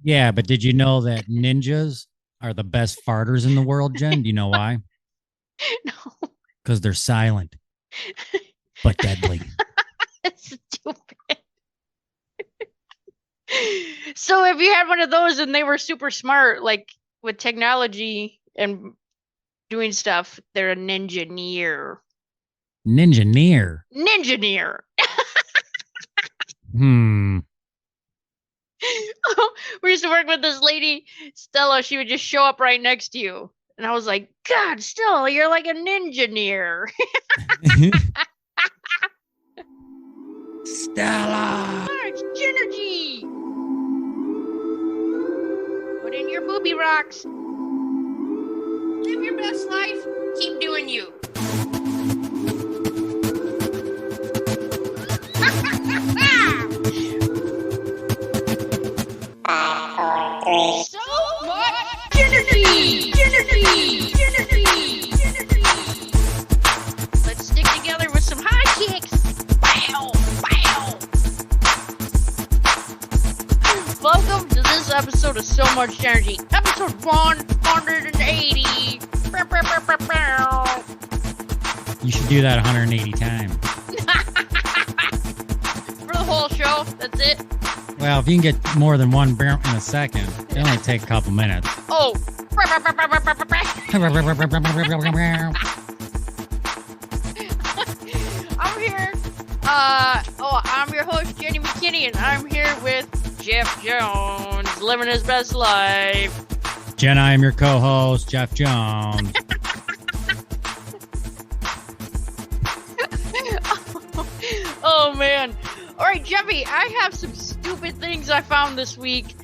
Yeah, but did you know that ninjas are the best farters in the world, Jen? Do you know why? No, Because they're silent but deadly. it's stupid. So if you had one of those and they were super smart, like with technology and doing stuff, they're a ninja-neer. Ninja near. Ninja-neer. Hmm. We used to work with this lady, Stella. She would just show up right next to you. And I was like, God, Stella, you're like a ninja-neer. Stella. Large energy. Put in your booby rocks. Live your best life. Keep doing you. So much energy. Energy. Energy. Energy. Let's stick together with some high kicks. Bow. Bow. Welcome to this episode of So Much Energy. Episode 180. You should do that 180 times. For the whole show, that's it. Well, if you can get more than one in a second, it only take a couple minutes. Oh. I'm here. I'm your host, Jenny McKinney, and I'm here with Jef Jones, living his best life. Jen, I am your co-host, Jef Jones. Oh, man. All right, Jeffy, I have some stupid things I found this week.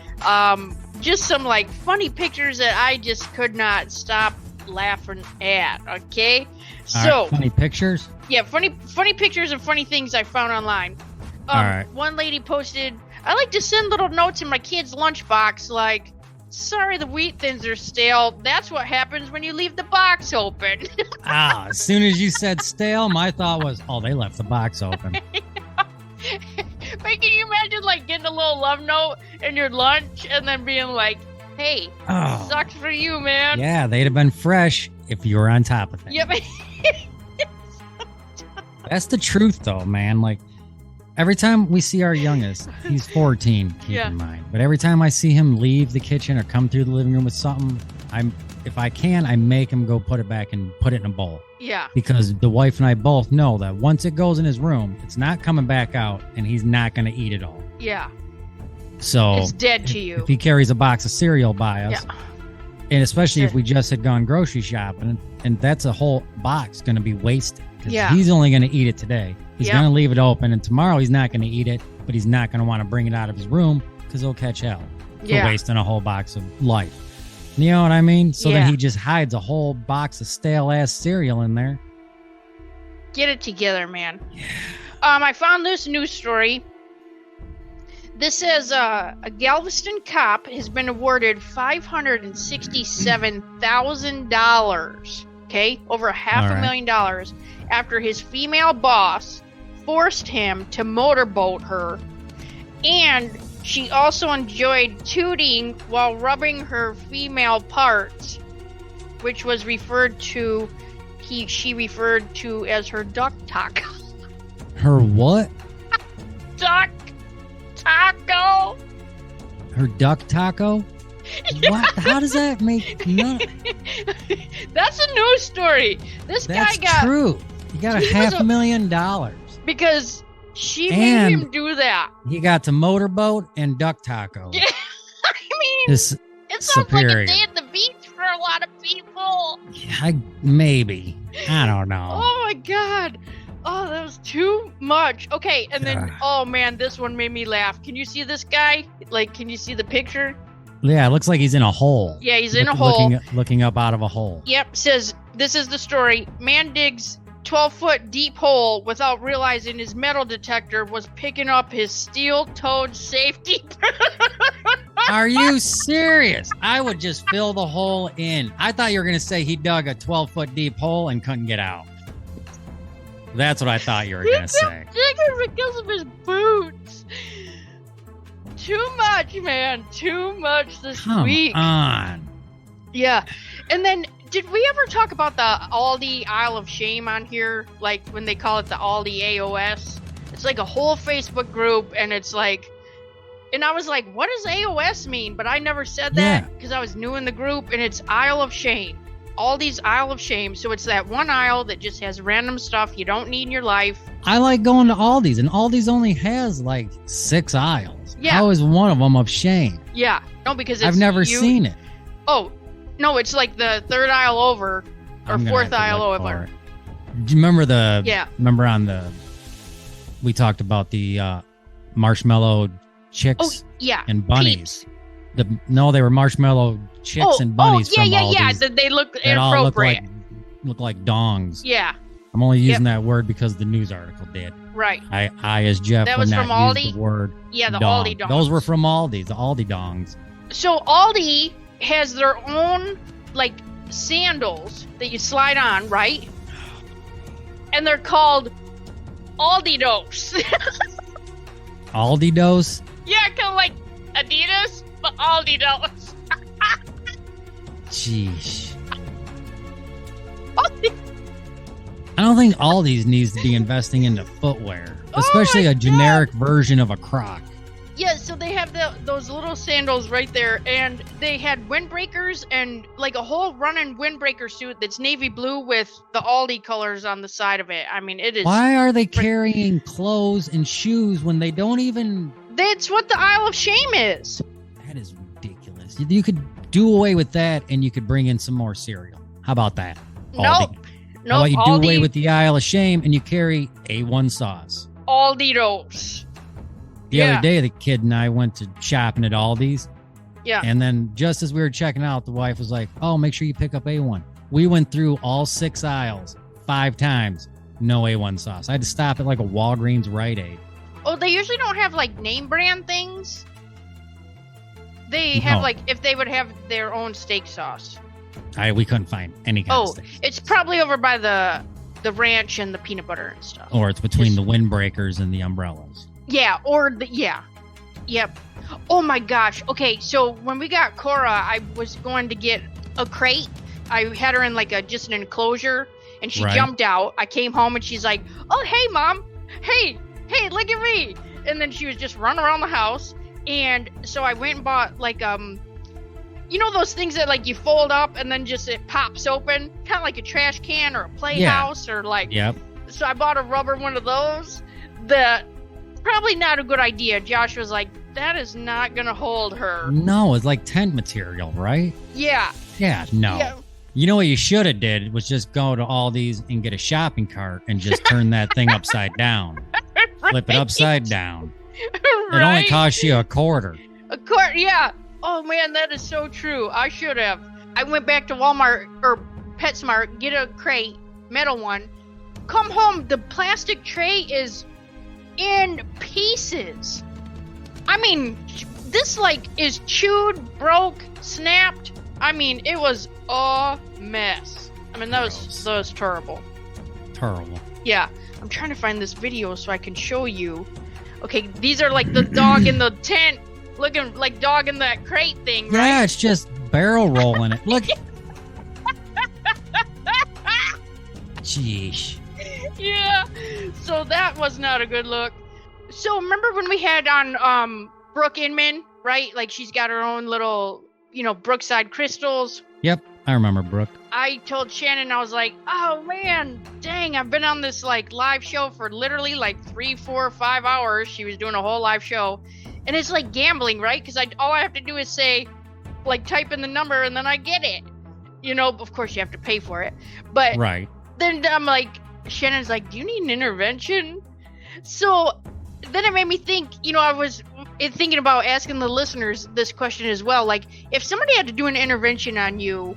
Just some, like, funny pictures that I just could not stop laughing at, okay? So, right, funny pictures? Yeah, funny pictures and funny things I found online. All right. One lady posted, I like to send little notes in my kid's lunchbox like, sorry the wheat thins are stale. That's what happens when you leave the box open. As soon as you said stale, my thought was, oh, they left the box open. But can you imagine, like, getting a little love note in your lunch and then being like, hey, sucks for you, man. Yeah, they'd have been fresh if you were on top of it. Yep. That's the truth, though, man. Like, every time we see our youngest, he's 14, keep in mind. But every time I see him leave the kitchen or come through the living room with something, if I can, I make him go put it back and put it in a bowl. Yeah. Because the wife and I both know that once it goes in his room, it's not coming back out, and he's not going to eat it all. Yeah. So it's dead to you. If he carries a box of cereal by us, yeah. And especially if we just had gone grocery shopping, and that's a whole box going to be wasted. Yeah. He's only going to eat it today. He's going to leave it open, and tomorrow he's not going to eat it, but he's not going to want to bring it out of his room because he'll catch hell for wasting a whole box of life. You know what I mean? So then he just hides a whole box of stale-ass cereal in there. Get it together, man. Yeah. I found this news story. This says a Galveston cop has been awarded $567,000, okay? Over $500,000 after his female boss forced him to motorboat her, and she also enjoyed tooting while rubbing her female parts, which was she referred to as her duck taco. Her what? Duck taco. Her duck taco? Yeah. What? How does that make no? That's a news story. That's guy got true. He got $500,000 because she made him do that. He got to motorboat and duck taco. Yeah, I mean, it sounds superior. like a day at the beach for a lot of people. Yeah, maybe. I don't know. Oh my god. Oh, that was too much. Okay, and then, oh man, this one made me laugh. Can you see this guy? Like, can you see the picture? Yeah, it looks like he's in a hole. Yeah, he's in a hole. Looking up out of a hole. Yep, says, this is the story. Man digs 12-foot deep hole without realizing his metal detector was picking up his steel-toed safety. Are you serious? I would just fill the hole in. I thought you were going to say he dug a 12-foot deep hole and couldn't get out. That's what I thought you were going to say. Digging because of his boots. too much, man. Too much this week. Come on. Yeah. And then, did we ever talk about the Aldi Isle of Shame on here? Like, when they call it the Aldi AOS? It's like a whole Facebook group, and it's like... And I was like, what does AOS mean? But I never said that because I was new in the group, and it's Isle of Shame. Aldi's Isle of Shame. So it's that one aisle that just has random stuff you don't need in your life. I like going to Aldi's, and Aldi's only has like 6 aisles. Yeah. How is one of them of shame? Yeah. No, because it's I've never seen it. Oh, no, it's like the 3rd aisle over or 4th aisle over. Do you remember remember we talked about the marshmallow chicks and bunnies. Peeps. They were marshmallow chicks and bunnies from Aldi's. They look They all inappropriate. look like dongs. Yeah. I'm only using that word because the news article did. Right. I as Jeff, that would was not from Aldi? use the word Yeah, the dong. Aldi dongs. Those were from Aldi, the Aldi dongs. So Aldi has their own, like, sandals that you slide on, right? And they're called Aldi-dos. Aldi-dos? Yeah, kind of like Adidas, but Aldi-dos. Jeez. I don't think Aldi's needs to be investing into footwear, especially a generic version of a Croc. Yeah, so they have those little sandals right there, and they had windbreakers and like a whole running windbreaker suit that's navy blue with the Aldi colors on the side of it. I mean, it is... Why are they carrying clothes and shoes when they don't even... That's what the Isle of Shame is. That is ridiculous. You could do away with that, and you could bring in some more cereal. How about that? Nope. How about you do away with the Isle of Shame, and you carry A1 sauce? Aldi-dos. The other day, the kid and I went to shopping at Aldi's. Yeah. And then just as we were checking out, the wife was like, oh, make sure you pick up A1. We went through all 6 aisles 5 times. No A1 sauce. I had to stop at like a Walgreens Rite Aid. Oh, they usually don't have like name brand things. They have like, if they would have their own steak sauce. We couldn't find any kind of steak. It's probably over by the ranch and the peanut butter and stuff. Or it's between the windbreakers and the umbrellas. Yeah, Yep. Oh my gosh. Okay, so when we got Cora, I was going to get a crate. I had her in like just an enclosure, and she jumped out. I came home and she's like, "Oh, hey, Mom. Hey, look at me." And then she was just running around the house. And so I went and bought like you know those things that like you fold up and then just it pops open, kind of like a trash can or a playhouse or like. Yep. So I bought a rubber one of those. That probably not a good idea. Josh was like, "That is not gonna hold her." No, it's like tent material, right? Yeah. Yeah. No. Yeah. You know what you should have did was just go to Aldi's and get a shopping cart and just turn that thing upside down. Flip it upside down. It only costs you $0.25. A quart, yeah. Oh man, that is so true. I should have. I went back to Walmart or PetSmart, get a crate, metal one. Come home, the plastic tray is in pieces. I mean, this like is chewed, broke, snapped. I mean, it was a mess. I mean, that was terrible. Terrible. Yeah, I'm trying to find this video so I can show you. Okay, these are like the dog in the tent, looking like dog in that crate thing, right? Yeah, it's just barrel rolling it. Look. Jeez. Yeah, so that was not a good look. So remember when we had on Brooke Inman, right? Like she's got her own little, Brookside crystals. Yep, I remember Brooke. I told Shannon, I was like, oh man, dang, I've been on this like live show for literally like 3, 4, 5 hours. She was doing a whole live show. And it's like gambling, right? Because all I have to do is say, like type in the number and then I get it. Of course you have to pay for it. But then I'm like, Shannon's like, do you need an intervention? So then it made me think, I was thinking about asking the listeners this question as well. Like, if somebody had to do an intervention on you,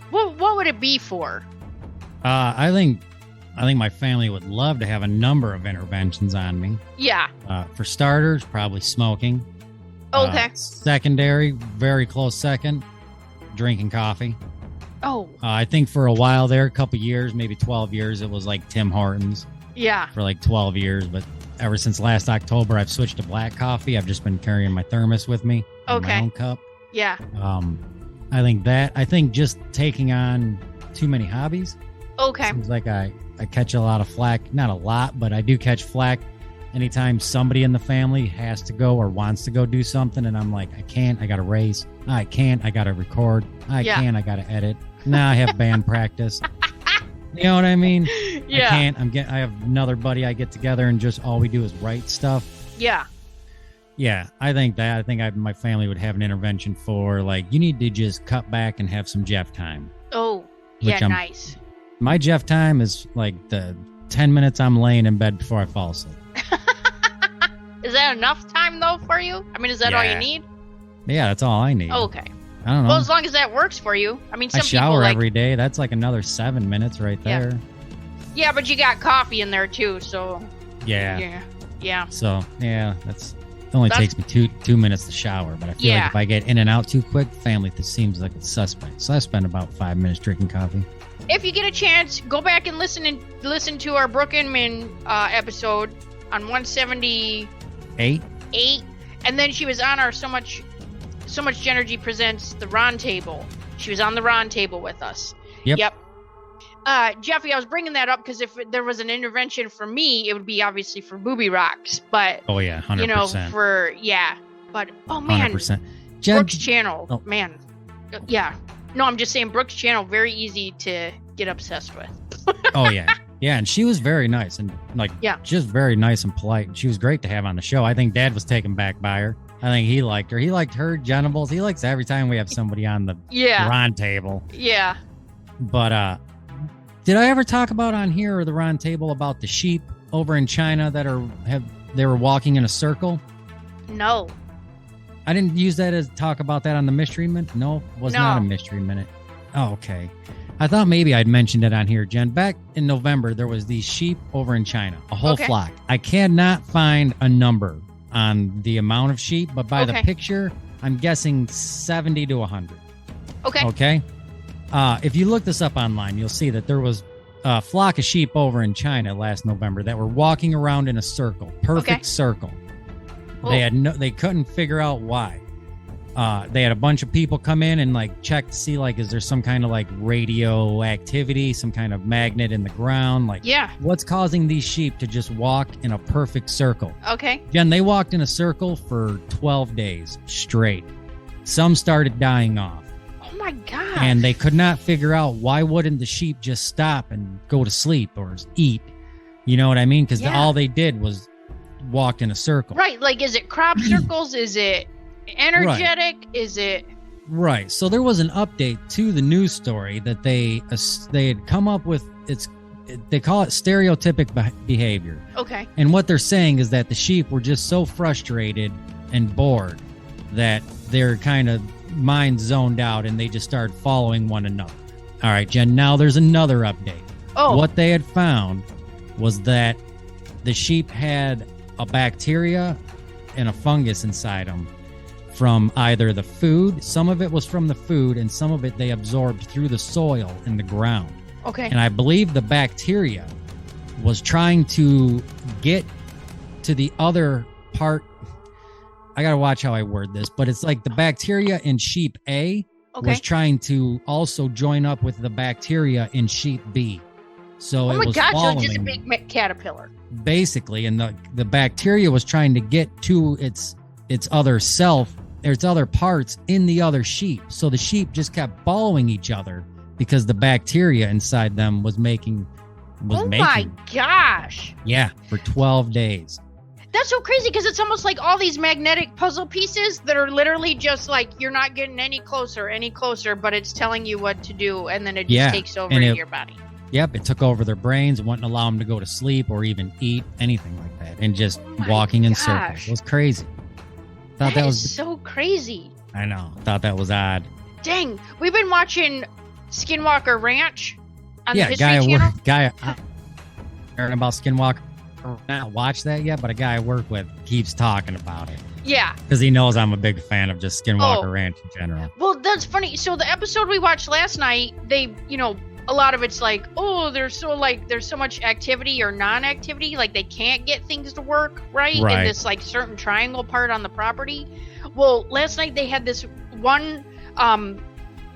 what would it be for? I think my family would love to have a number of interventions on me. Yeah. For starters, probably smoking. Okay. Secondary, very close second, drinking coffee. Oh. I think for a while there, a couple years, maybe 12 years, it was like Tim Hortons. Yeah. For like 12 years, but ever since last October, I've switched to black coffee. I've just been carrying my thermos with me. Okay. My own cup. Yeah. I think just taking on too many hobbies. Okay. Seems like I catch a lot of flack. Not a lot, but I do catch flack anytime somebody in the family has to go or wants to go do something. And I'm like, I can't. I got to race. I can't. I got to record. I can't. I got to edit. Now I have band practice. You know what I mean? Yeah. I have another buddy I get together and just all we do is write stuff. Yeah. Yeah, I think my family would have an intervention for, like, you need to just cut back and have some Jef time. Oh, yeah, nice. My Jef time is like the 10 minutes I'm laying in bed before I fall asleep. Is that enough time, though, for you? I mean, is that all you need? Yeah, that's all I need. Oh, okay. I don't know. Well, as long as that works for you. I mean, some I shower people, every day. That's like another 7 minutes right there. Yeah, but you got coffee in there, too, so... Yeah. Yeah. So, yeah, it only takes me two minutes to shower, but I feel like if I get in and out too quick, family, this seems like it's suspect. So I spend about 5 minutes drinking coffee. If you get a chance, go back and listen to our Brooke Inman episode on 178. And then she was on our So Much Genergy Presents the Ron Table. She was on the Ron Table with us. Yep. Jeffy, I was bringing that up because if there was an intervention for me, it would be obviously for booby rocks. But 100%. You know, But man, 100%. Brooke's channel, man, No, I'm just saying Brooke's channel very easy to get obsessed with. Yeah, and she was very nice and just very nice and polite. And she was great to have on the show. I think Dad was taken back by her. I think he liked her. He liked her genitals. He likes every time we have somebody on the Ron Table. Yeah. But did I ever talk about on here or the Ron Table about the sheep over in China that they were walking in a circle? No. I didn't use that as talk about that on the Mystery Minute. No, was not a Mystery Minute. Oh, okay. I thought maybe I'd mentioned it on here, Jen. Back in November, there was these sheep over in China, a whole flock. I cannot find a number on the amount of sheep, but by the picture, I'm guessing 70 to 100. Okay. If you look this up online, you'll see that there was a flock of sheep over in China last November that were walking around in a circle, perfect circle. They couldn't figure out why. They had a bunch of people come in and check to see is there some kind of radioactivity, some kind of magnet in the ground, what's causing these sheep to just walk in a perfect circle. Okay. Jen, they walked in a circle for 12 days straight. Some started dying off. Oh my God. And they could not figure out why wouldn't the sheep just stop and go to sleep or eat. You know what I mean? Because all they did was walked in a circle. Right. Is it crop circles? Is it energetic? Right. Is it right? So there was an update to the news story that they had come up with. They call it stereotypic behavior. Okay. And what they're saying is that the sheep were just so frustrated and bored that their kind of minds zoned out and they just started following one another. All right, Jen. Now there's another update. Oh. What they had found was that the sheep had a bacteria and a fungus inside them from either the food. Some of it was from the food, and some of it they absorbed through the soil in the ground. Okay. And I believe the bacteria was trying to get to the other part. I got to watch how I word this, but it's like the bacteria in sheep A was trying to also join up with the bacteria in sheep B. So it was following, so just a big caterpillar. Basically, and the bacteria was trying to get to its other self, its other parts in the other sheep. So the sheep just kept following each other because the bacteria inside them was making. My gosh. Yeah, for 12 days. That's so crazy because it's almost like all these magnetic puzzle pieces that are literally just you're not getting any closer, but it's telling you what to do, and then it just takes over your body. Yep, it took over their brains, wouldn't allow them to go to sleep or even eat, anything like that, and just walking in circles. It was crazy. That was so crazy. I know. Thought that was odd. Dang, we've been watching Skinwalker Ranch on the History Channel. Hearing about Skinwalker. Not watched that yet, but a guy I work with keeps talking about it. Yeah. Because he knows I'm a big fan of just Skinwalker Ranch in general. Well, that's funny. So the episode we watched last night, they, a lot of it's like, oh, there's so much activity or non-activity, like they can't get things to work right in this like certain triangle part on the property. Well, last night they had this one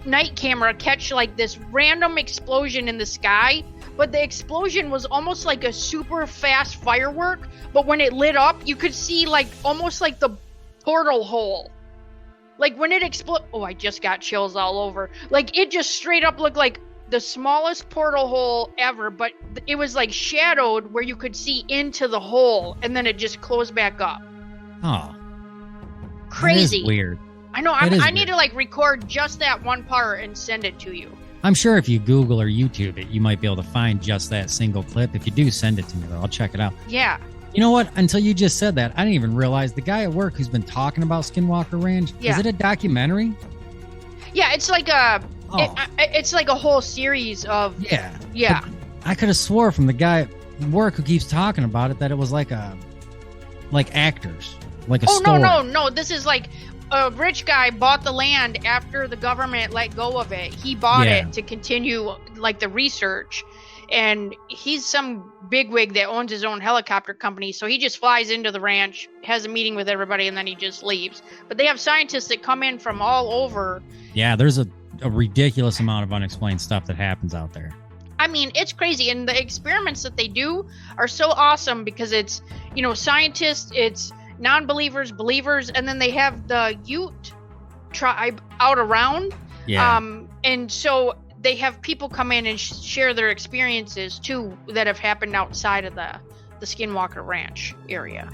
night camera catch like this random explosion in the sky, but the explosion was almost like a super fast firework, but when it lit up you could see like almost like the portal hole. Like when it exploded, oh, I just got chills all over. Like it just straight up looked like the smallest portal hole ever, but it was like shadowed where you could see into the hole, and then it just closed back up. Oh, crazy! That is weird. I know. I need to like record just that one part and send it to you. I'm sure if you Google or YouTube it, you might be able to find just that single clip. If you do, send it to me though. I'll check it out. Yeah. You know what? Until you just said that, I didn't even realize the guy at work who's been talking about Skinwalker Ranch. Yeah. Is it a documentary? Yeah, it's like it's like a whole series of. Yeah. Yeah. But I could have swore from the guy at work who keeps talking about it that it was like actors, like a story. No. This is like a rich guy bought the land after the government let go of it. He bought it to continue like the research. And he's some bigwig that owns his own helicopter company. So he just flies into the ranch, has a meeting with everybody, and then he just leaves. But they have scientists that come in from all over. Yeah, there's a ridiculous amount of unexplained stuff that happens out there. I mean, it's crazy. And the experiments that they do are so awesome because it's, scientists, it's non-believers, believers, and then they have the Ute tribe out around. Yeah. And so they have people come in and share their experiences too that have happened outside of the Skinwalker Ranch area.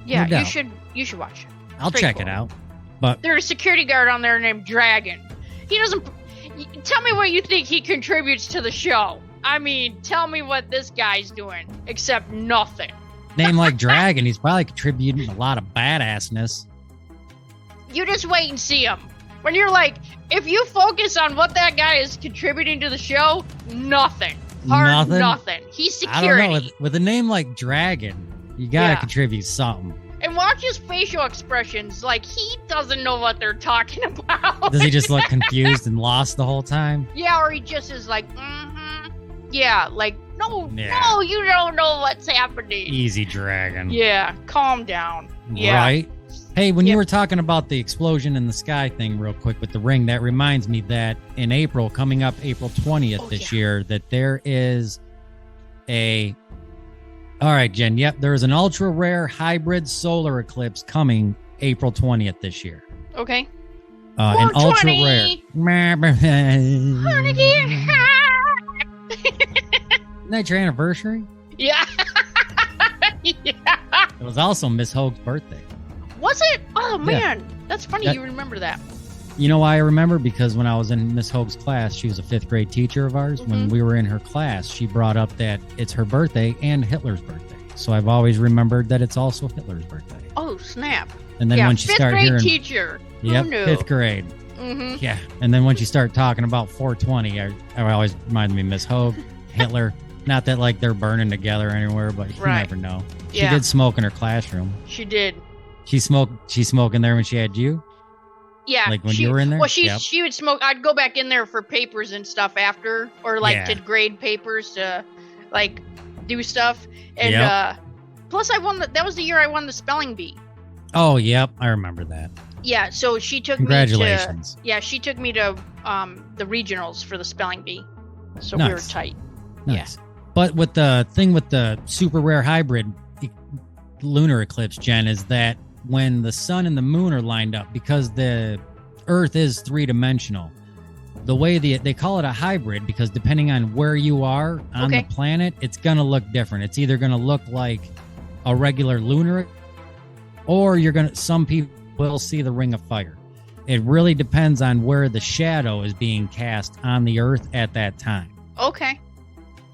Yeah, no you should watch it. I'll check it out. But there's a security guard on there named Dragon. He doesn't. Tell me what you think he contributes to the show. I mean, tell me what this guy's doing except nothing. Name like Dragon, he's probably contributing a lot of badassness. You just wait and see him. When you're like, if you focus on what that guy is contributing to the show, nothing. Nothing. He's security. I don't know. With a name like Dragon, you gotta contribute something. And watch his facial expressions. Like, he doesn't know what they're talking about. Does he just look confused and lost the whole time? Yeah, or he just is like, Yeah, like, no, you don't know what's happening. Easy, Dragon. Yeah, calm down. Yeah. Right? Hey, when you were talking about the explosion in the sky thing real quick with the ring, that reminds me that in April, coming up April 20th this year, that there is all right, Jen, there is an ultra rare hybrid solar eclipse coming April 20th this year. Okay. An ultra rare. Isn't that your anniversary? Yeah. It was also Miss Hoag's birthday. Was it? Oh, man. That's funny you remember that. You know why I remember? Because when I was in Miss Hoag's class, she was a 5th grade teacher of ours. Mm-hmm. When we were in her class, she brought up that it's her birthday and Hitler's birthday. So I've always remembered that it's also Hitler's birthday. Oh, snap. And then when she started hearing... 5th grade teacher. Yep, Who knew? 5th grade. Mm-hmm. Yeah. And then when you start talking about 420, I always reminded me of Miss Hoag, Hitler. Not that like they're burning together anywhere, but you never know. She did smoke in her classroom. She did. She smoked in there when she had you? Yeah. Like when you were in there? Well, she would smoke. I'd go back in there for papers and stuff after, or like to grade papers to like do stuff. And plus I won that was the year I won the spelling bee. Oh, yep. I remember that. Yeah. So she took Congratulations. she took me to the regionals for the spelling bee. So we were tight. Nice. Yeah. But with the thing with the super rare hybrid lunar eclipse, Jen, is that when the sun and the moon are lined up, because the Earth is 3-dimensional, the way they call it a hybrid, because depending on where you are on the planet, it's going to look different. It's either going to look like a regular lunar, or some people will see the ring of fire. It really depends on where the shadow is being cast on the Earth at that time. Okay.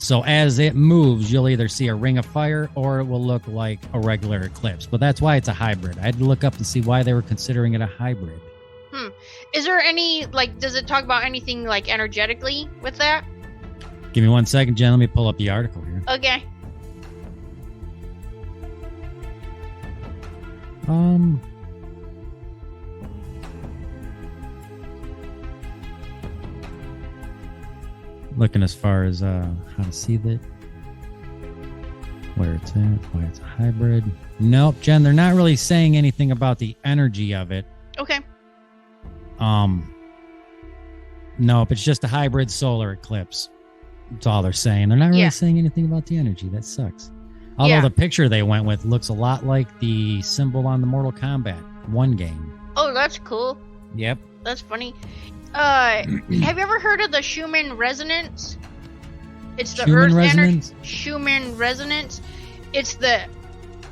So as it moves, you'll either see a ring of fire or it will look like a regular eclipse. But that's why it's a hybrid. I had to look up and see why they were considering it a hybrid. Is there any, does it talk about anything, energetically with that? Give me 1 second, Jen. Let me pull up the article here. Okay. looking as far as how to see that, where it's at, why it's a hybrid. Nope, Jen, they're not really saying anything about the energy of it. Okay. Nope, it's just a hybrid solar eclipse. That's all they're saying. They're not really saying anything about the energy. That sucks. Although the picture they went with looks a lot like the symbol on the Mortal Kombat 1 game. Oh, that's cool. Yep. That's funny. Have you ever heard of the Schumann resonance? It's the Schumann Earth resonance? Schumann resonance. It's the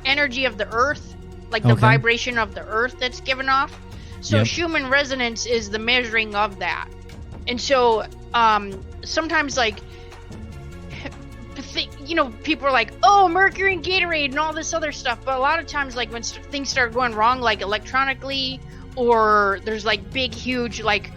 energy of the Earth, like the vibration of the Earth that's given off. So Schumann resonance is the measuring of that. And so sometimes, like, people are like, oh, mercury and Gatorade and all this other stuff. But a lot of times, like, when things start going wrong, like electronically, or there's like big, huge, like,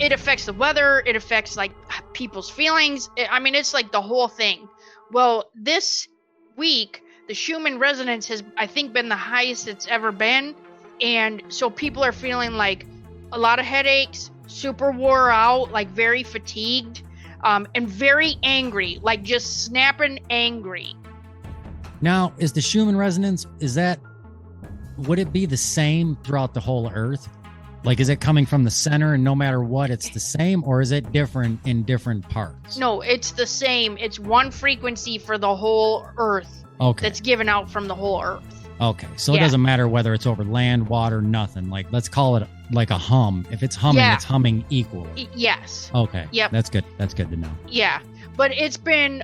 it affects the weather. It affects like people's feelings. It's like the whole thing. Well, this week, the Schumann resonance has, I think, been the highest it's ever been. And so people are feeling like a lot of headaches, super wore out, like very fatigued, and very angry, like just snapping angry. Now, is the Schumann resonance, would it be the same throughout the whole Earth? Like, is it coming from the center and no matter what, it's the same, or is it different in different parts? No, it's the same. It's one frequency for the whole Earth. Okay. That's given out from the whole Earth. Okay, so it doesn't matter whether it's over land, water, nothing. Like, let's call it like a hum. If it's humming, it's humming equally. Yes. Okay. Yep. That's good. That's good to know. Yeah, but it's been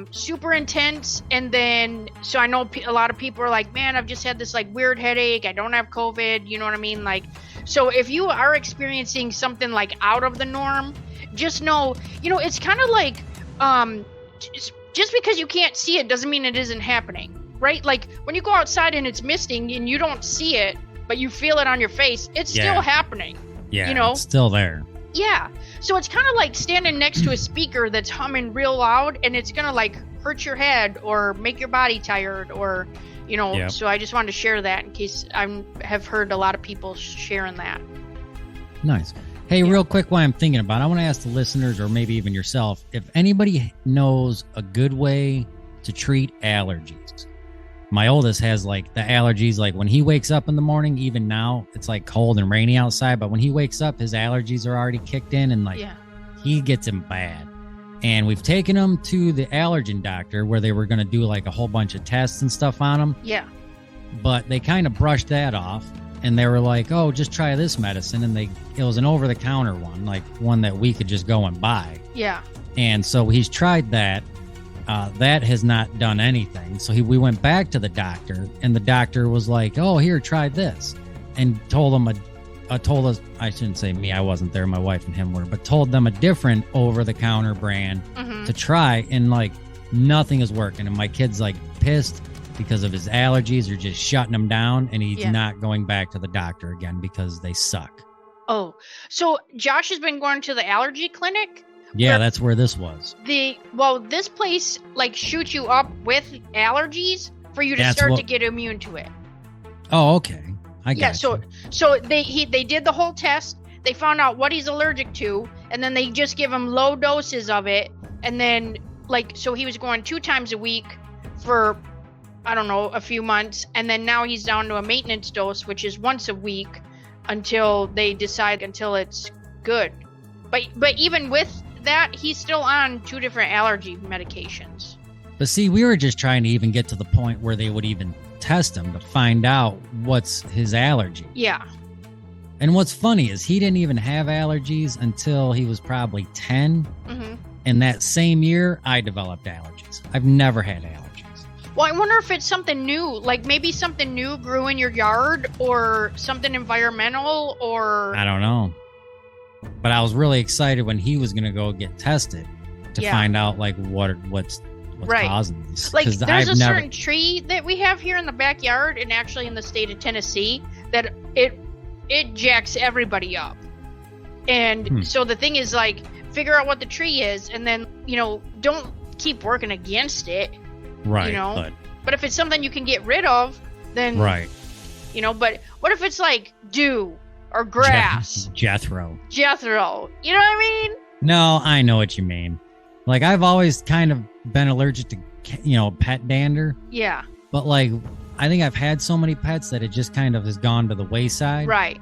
super intense. And then, so I know a lot of people are like, man, I've just had this like weird headache. I don't have COVID. You know what I mean? Like, so if you are experiencing something like out of the norm, just know, it's kind of like, just because you can't see it doesn't mean it isn't happening. Right? Like when you go outside and it's misting and you don't see it, but you feel it on your face, it's still happening. Yeah, it's still there. Yeah. So it's kind of like standing next to a speaker that's humming real loud, and it's going to like hurt your head or make your body tired or, so I just wanted to share that in case I have heard a lot of people sharing that. Nice. Hey, real quick, while I'm thinking about it, I want to ask the listeners or maybe even yourself, if anybody knows a good way to treat allergies. My oldest has like the allergies, like when he wakes up in the morning, even now it's like cold and rainy outside, but when he wakes up, his allergies are already kicked in and like he gets them bad. And we've taken him to the allergen doctor where they were going to do like a whole bunch of tests and stuff on him. Yeah. But they kind of brushed that off and they were like, oh, just try this medicine. And it was an over the counter one, like one that we could just go and buy. Yeah. And so he's tried that. That has not done anything. So we went back to the doctor, and the doctor was like, "Oh, here, try this," and told us. I shouldn't say me. I wasn't there. My wife and him were, but told them a different over-the-counter brand to try, and like nothing is working. And my kid's like pissed because of his allergies are just shutting him down, and he's not going back to the doctor again because they suck. Oh, so Josh has been going to the allergy clinic. Yeah, that's where this was. This place like shoots you up with allergies for you to start to get immune to it. Oh, okay. I got you. So they did the whole test. They found out what he's allergic to, and then they just give him low doses of it. And then so he was going 2 times a week for, I don't know, a few months, and then now he's down to a maintenance dose, which is once a week until they decide until it's good. But even with that, he's still on 2 different allergy medications. But see, we were just trying to even get to the point where they would even test him to find out what's his allergy. Yeah. And what's funny is he didn't even have allergies until he was probably 10. Mm-hmm. And that same year, I developed allergies. I've never had allergies. Well, I wonder if it's something new. Like maybe something new grew in your yard or something environmental or... I don't know. But I was really excited when he was going to go get tested to find out like what's causing this. Like there's a certain tree that we have here in the backyard and actually in the state of Tennessee that it jacks everybody up. And so the thing is like figure out what the tree is and then, don't keep working against it. Right. But if it's something you can get rid of, then right. But what if it's like dew? Or grass. Jethro. You know what I mean? No, I know what you mean. Like, I've always kind of been allergic to, pet dander. Yeah. But, like, I think I've had so many pets that it just kind of has gone to the wayside. Right.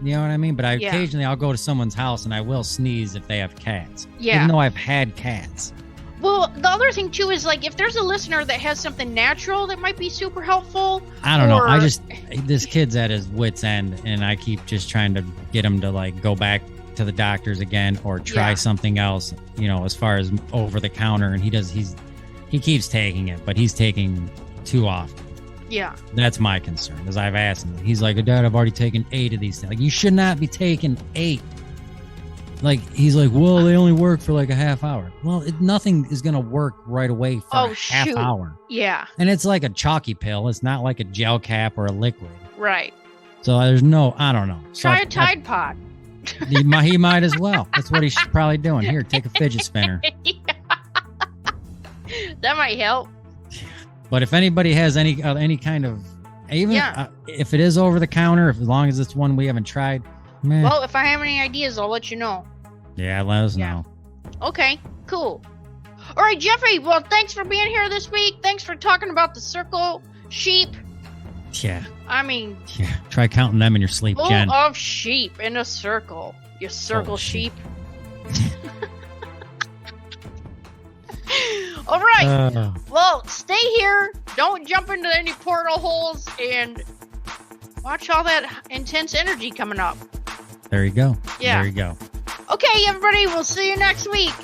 You know what I mean? But occasionally I'll go to someone's house and I will sneeze if they have cats. Yeah. Even though I've had cats. Well, the other thing, too, is, like, if there's a listener that has something natural that might be super helpful. I don't know. This kid's at his wit's end, and I keep just trying to get him to, like, go back to the doctors again or try something else, as far as over the counter. And he keeps taking it, but he's taking too often. Yeah. That's my concern, as I've asked him. He's like, Dad, I've already taken 8 of these things. Like, you should not be taking 8. Like, he's like, well, they only work for like a half hour. Well, nothing is going to work right away for a half hour. Yeah. And it's like a chalky pill. It's not like a gel cap or a liquid. Right. So I don't know. Try a Tide Pod. He might as well. That's what he's probably doing. Here, take a fidget spinner. That might help. But if anybody has any kind of, if it is over the counter, as long as it's one we haven't tried, meh. Well, if I have any ideas, I'll let you know. Yeah, let us know. Okay, cool. All right, Jeffrey, well, thanks for being here this week. Thanks for talking about the circle sheep. Yeah. I mean... Yeah, try counting them in your sleep, Jen. Full of sheep in a circle. You circle sheep. All right. Well, stay here. Don't jump into any portal holes and watch all that intense energy coming up. There you go. Yeah. There you go. Okay, everybody. We'll see you next week.